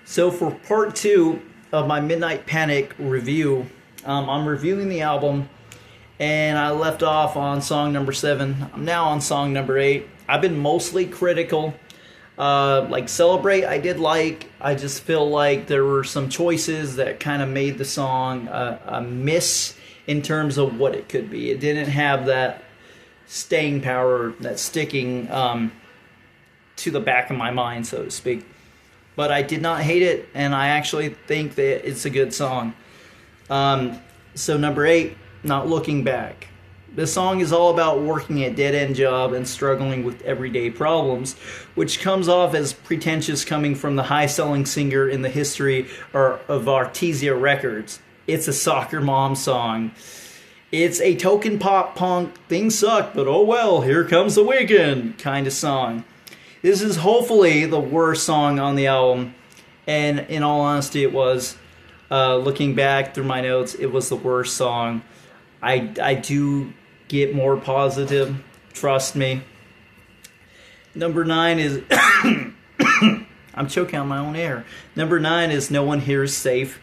So for part two of my Midnight Panic review, I'm reviewing the album, and I left off on song number 7. I'm now on song number 8. I've been mostly critical. Like Celebrate, I did like. I just feel like there were some choices that kind of made the song a miss in terms of what it could be. It didn't have that staying power, that sticking to the back of my mind, so to speak. But I did not hate it, and I actually think that it's a good song. So number 8, Not Looking Back. This song is all about working a dead-end job and struggling with everyday problems, which comes off as pretentious coming from the high-selling singer in the history of Artesia Records. It's a soccer mom song. It's a token pop punk, things suck, but oh well, here comes the weekend kind of song. This is hopefully the worst song on the album, and in all honesty it was. Looking back through my notes, it was the worst song. I do get more positive, trust me. Number 9 is... I'm choking on my own air. Number 9 is No One Here Is Safe.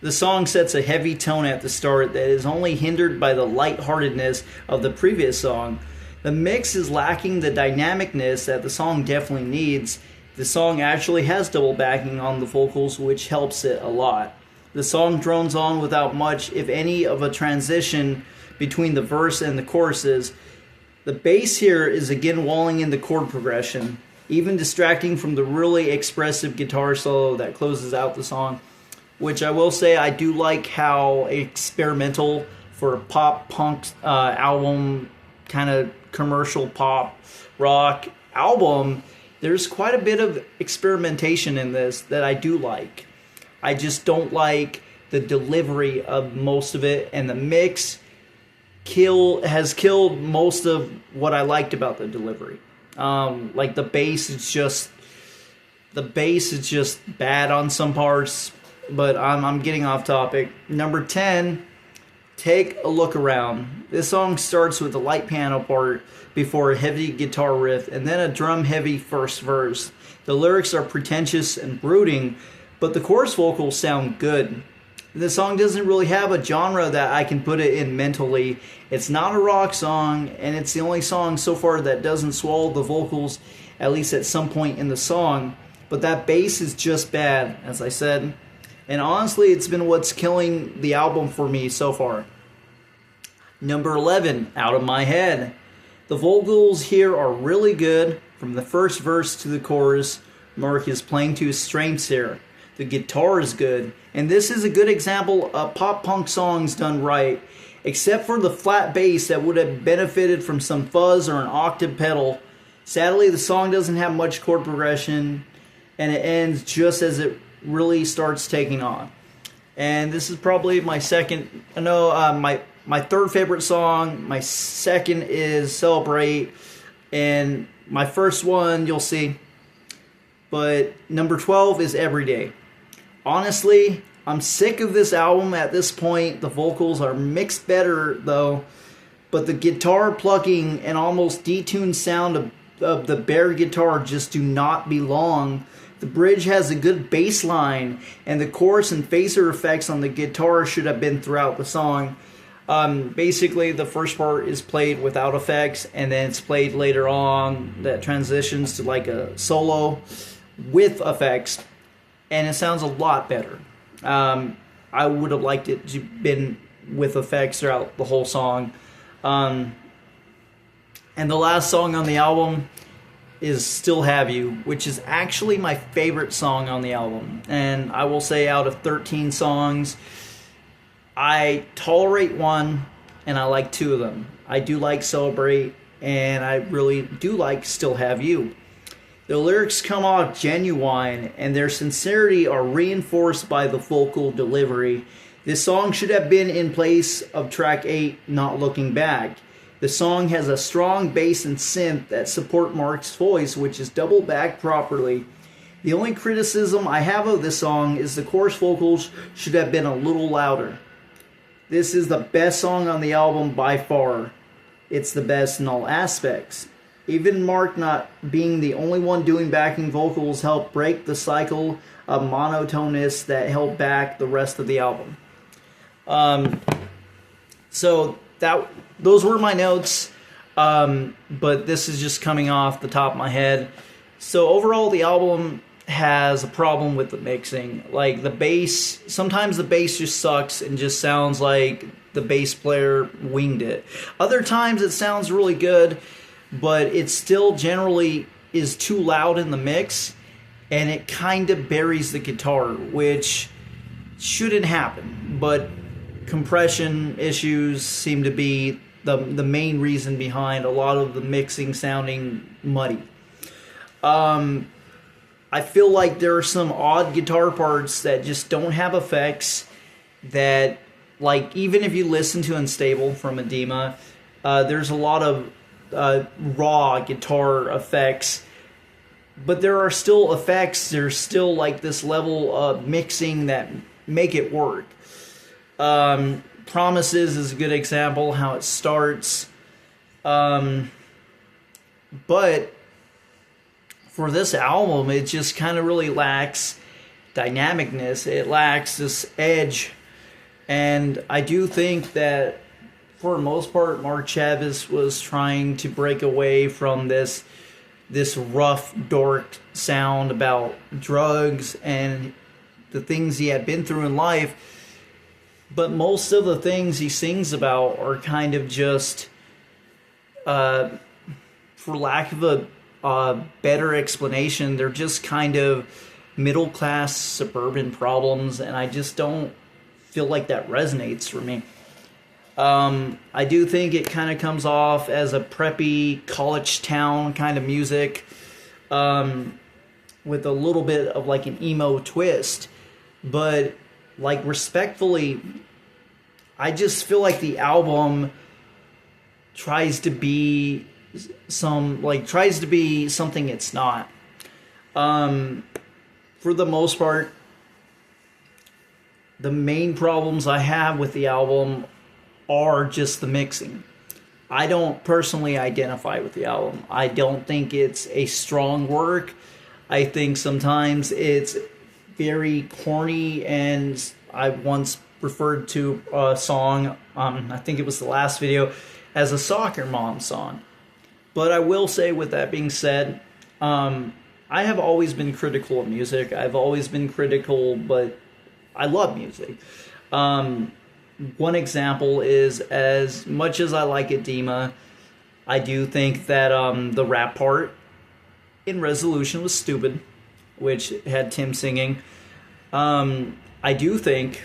The song sets a heavy tone at the start that is only hindered by the lightheartedness of the previous song. The mix is lacking the dynamicness that the song definitely needs. The song actually has double backing on the vocals, which helps it a lot. The song drones on without much, if any, of a transition between the verse and the choruses. The bass here is again walling in the chord progression, even distracting from the really expressive guitar solo that closes out the song, which I will say I do like how experimental for a pop punk album, kind of commercial pop rock album. There's quite a bit of experimentation in this that I do like. I just don't like the delivery of most of it, and the mix has killed most of what I liked about the delivery. Like the bass is just bad on some parts, but I'm getting off topic. Number 10, Take a Look Around. This song starts with a light piano part before a heavy guitar riff and then a drum-heavy first verse. The lyrics are pretentious and brooding, but the chorus vocals sound good. The song doesn't really have a genre that I can put it in mentally. It's not a rock song, and it's the only song so far that doesn't swallow the vocals, at least at some point in the song. But that bass is just bad, as I said. And honestly, it's been what's killing the album for me so far. Number 11, Out of My Head. The vocals here are really good. From the first verse to the chorus, Mark is playing to his strengths here. The guitar is good. And this is a good example of pop punk songs done right. Except for the flat bass that would have benefited from some fuzz or an octave pedal. Sadly, the song doesn't have much chord progression, and it ends just as it really starts taking on. And this is probably my my third favorite song. My second is Celebrate, and my first one you'll see. But number 12 is Everyday. Honestly, I'm sick of this album at this point. The vocals are mixed better though, but the guitar plucking and almost detuned sound of the bare guitar just do not belong. The bridge has a good bass line, and the chorus and phaser effects on the guitar should have been throughout the song. Basically, the first part is played without effects, and then it's played later on that transitions to like a solo with effects, and it sounds a lot better. I would have liked it to been with effects throughout the whole song. And the last song on the album is Still Have You, which is actually my favorite song on the album. And I will say out of 13 songs, I tolerate one and I like 2 of them. I do like Celebrate, and I really do like Still Have You. The lyrics come off genuine, and their sincerity are reinforced by the vocal delivery. This song should have been in place of track 8, Not Looking Back. The song has a strong bass and synth that support Mark's voice, which is double back properly. The only criticism I have of this song is the chorus vocals should have been a little louder. This is the best song on the album by far. It's the best in all aspects. Even Mark not being the only one doing backing vocals helped break the cycle of monotoneness that held back the rest of the album. So those were my notes, but this is just coming off the top of my head. So overall, the album has a problem with the mixing. Like the bass, sometimes the bass just sucks and just sounds like the bass player winged it. Other times it sounds really good, but it still generally is too loud in the mix, and it kind of buries the guitar, which shouldn't happen. But compression issues seem to be the main reason behind a lot of the mixing sounding muddy. I feel like there are some odd guitar parts that just don't have effects that, like, even if you listen to Unstable from Adema, there's a lot of raw guitar effects, but there are still effects, there's still like this level of mixing that make it work. Promises is a good example, how it starts, but for this album, it just kind of really lacks dynamicness. It lacks this edge. And I do think that, for the most part, Mark Chavez was trying to break away from this rough, dark sound about drugs and the things he had been through in life. But most of the things he sings about are kind of just, for lack of a better explanation, they're just kind of middle-class suburban problems, and I just don't feel like that resonates for me. I do think it kind of comes off as a preppy college town kind of music, with a little bit of like an emo twist, but like respectfully, I just feel like the album tries to be something it's not. For the most part, the main problems I have with the album are just the mixing. I don't personally identify with the album. I don't think it's a strong work. I think sometimes it's very corny, and I once referred to a song, I think it was the last video, as a soccer mom song. But I will say, with that being said, I have always been critical of music. I've always been critical, but I love music. One example is, as much as I like Adema, I do think that the rap part in Resolution was stupid, which had Tim singing. I do think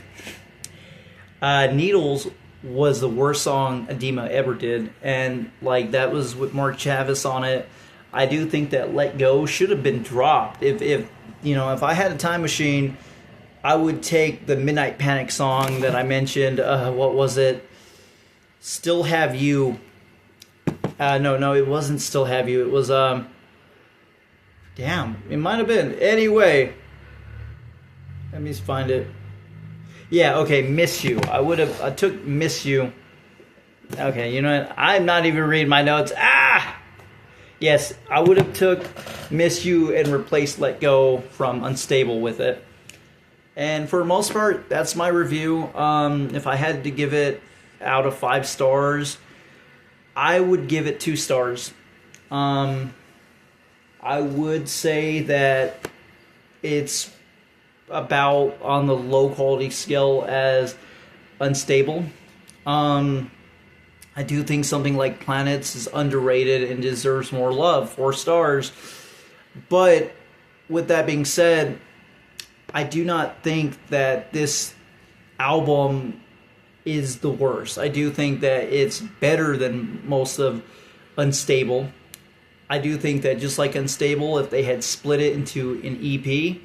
Needles was the worst song Adema ever did, and like that was with Mark Chavez on it. I do think that Let Go should have been dropped. If I had a time machine, I would take the Midnight Panic song that I mentioned. What was it? Still Have You. No, it wasn't Still Have You. It was damn, it might have been. Anyway, let me find it. Yeah, okay, Miss You. I took Miss You. Okay, you know what? I'm not even reading my notes. Yes, I would have took Miss You and replaced Let Go from Unstable with it. And for the most part, that's my review. If I had to give it out of 5 stars, I would give it 2 stars. I would say that it's about on the low quality scale as Unstable. I do think something like Planets is underrated and deserves more love, 4 stars. But with that being said, I do not think that this album is the worst. I do think that it's better than most of Unstable. I do think that just like Unstable, if they had split it into an EP,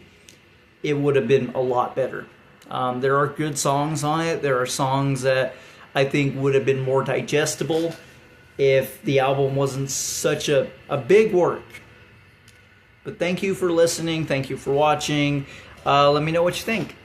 it would have been a lot better. There are good songs on it. There are songs that I think would have been more digestible if the album wasn't such a big work. But thank you for listening. Thank you for watching. Let me know what you think.